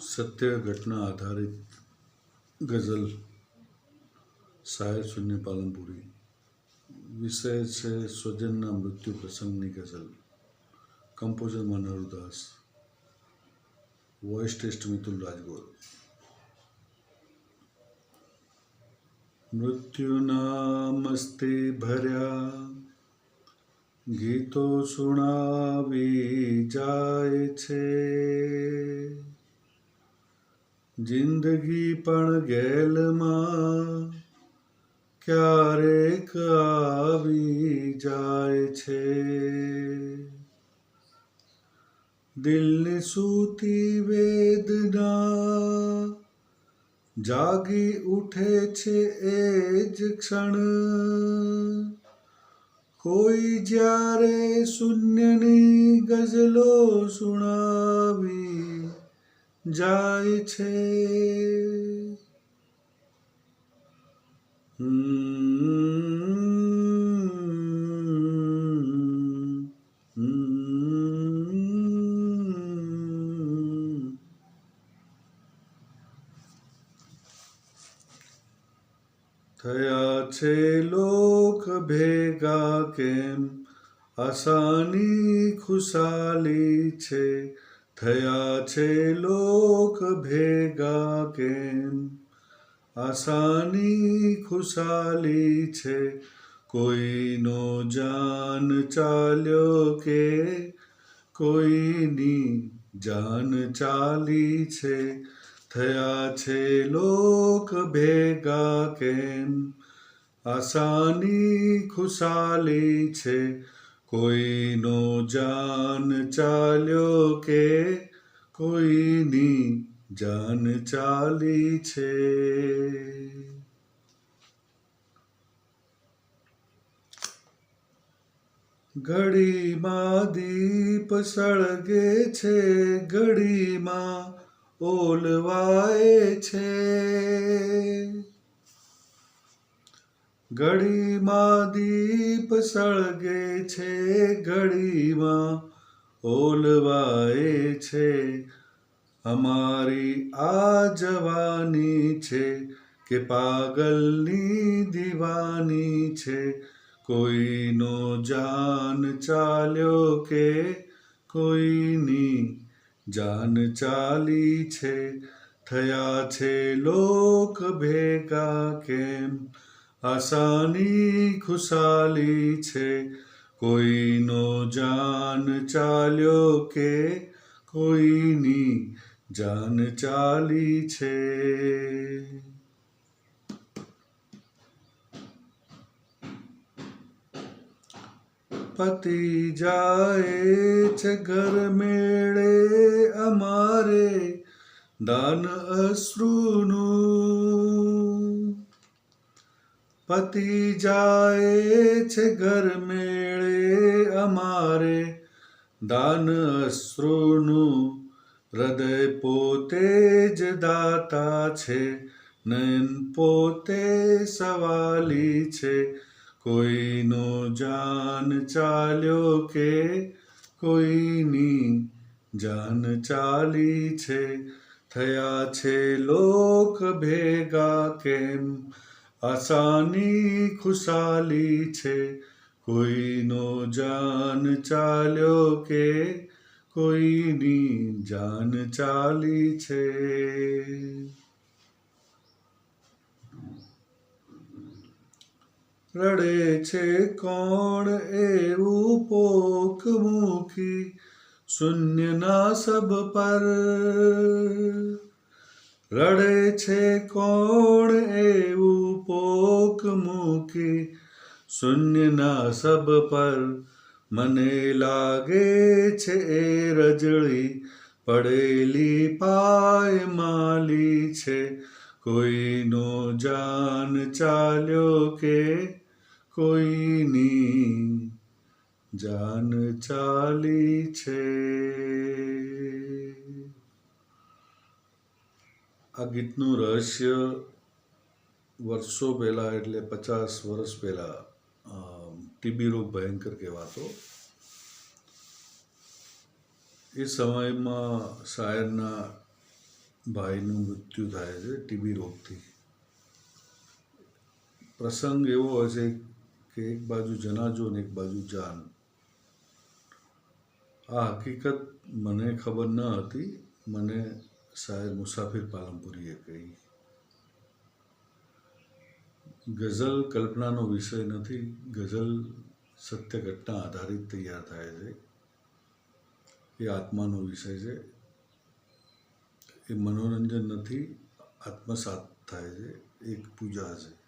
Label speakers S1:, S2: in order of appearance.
S1: સત્ય ઘટના આધારિત ગઝલ શાયર શૂન્ય પાલનપુરી. વિષય છે સ્વજનના મૃત્યુ પ્રસંગની ગઝલ. Composer Manhardas. Voice test Mitul Rajgor. મૃત્યુના મસ્તી ભર્યા ગીતો સુણાવી જાય છે. જિંદગી પણ ગેલમાં ક્યારેક આવી જાય છે. દિલની સૂતી વેદના જાગી ઉઠે છે એ જ ક્ષણ. કોઈ જ્યારે શૂન્યની ગઝલો સુણાવી જાય છે. થયા છે લોક ભેગા કેમ આસાની ખુશાલી છે. થયા છે લોક ભેગા કેમ આસાની ખુશાલી છે. કોઈનો જાન ચાલ્યો કે કોઈની જાન ચાલી છે. થયા છે લોક ભેગા કેમ આસાની ખુશાલી છે. કોઈનો જાન ચાલ્યો કે કોઈની જાન ચાલી છે. ઘડીમાં દીપ સળગે છે, ઘડીમાં ઓલવાય છે. ઘડીમાં દીપ સળગે છે, ઘડીમાં ઓલવાય છે. અમારી આ જવાની છે કે પાગલની દીવાની છે. કોઈનો જાન ચાલ્યો કે કોઈની જાન ચાલી છે. થયા છે લોક ભેગા કેમ આસાની ખુશાલી છે. કોઈનો જાન ચાલ્યો કે કોઈની જાન ચાલી છે. પતિ જાય છે ઘર મેળે અમારે દાન અશ્રુનું. પતિ જાય છે ઘર મેળે અમારે દાન અશ્રુનું. હૃદય પોતે જ દાતા છે, નયન પોતે સવાલી છે. કોઈનો જાન ચાલ્યો કે કોઈની જાન ચાલી છે. થયા છે લોક ભેગા કેમ આસાની ખુશાલી છે. કોઈનો જાન ચાલ્યો કે કોઈની જાન ચાલી છે. રડે છે કોણ એવું પોક મૂકી શૂન્યના સબ પર. રડે છે કોણ એવું પોક મૂકી શૂન્યના સબ પર. મને લાગે છે એ રજળી પડેલી પાયમાલી છે. કોઈનો જાન ચાલ્યો કે કોઈની જાન ચાલી છે. આ ગીતનું રહસ્ય વર્ષો પહેલાં એટલે 50 વર્ષ પહેલાં ટીબી રોગ ભયંકર કહેવાતો. એ સમયમાં શાયરના ભાઈનું મૃત્યુ થાય છે ટીબી રોગથી. પ્રસંગ એવો હોય છે કે એક બાજુ જનાજો ને એક બાજુ જાન. આ હકીકત મને ખબર ન હતી, મને સાહેબ મુસાફિર પાલનપુરીએ કહી. ગઝલ કલ્પનાનો વિષય નથી, ગઝલ સત્ય ઘટના આધારિત તૈયાર થાય છે. એ આત્માનો વિષય છે, એ મનોરંજન નથી, આત્મસાત થાય છે, એક પૂજા છે.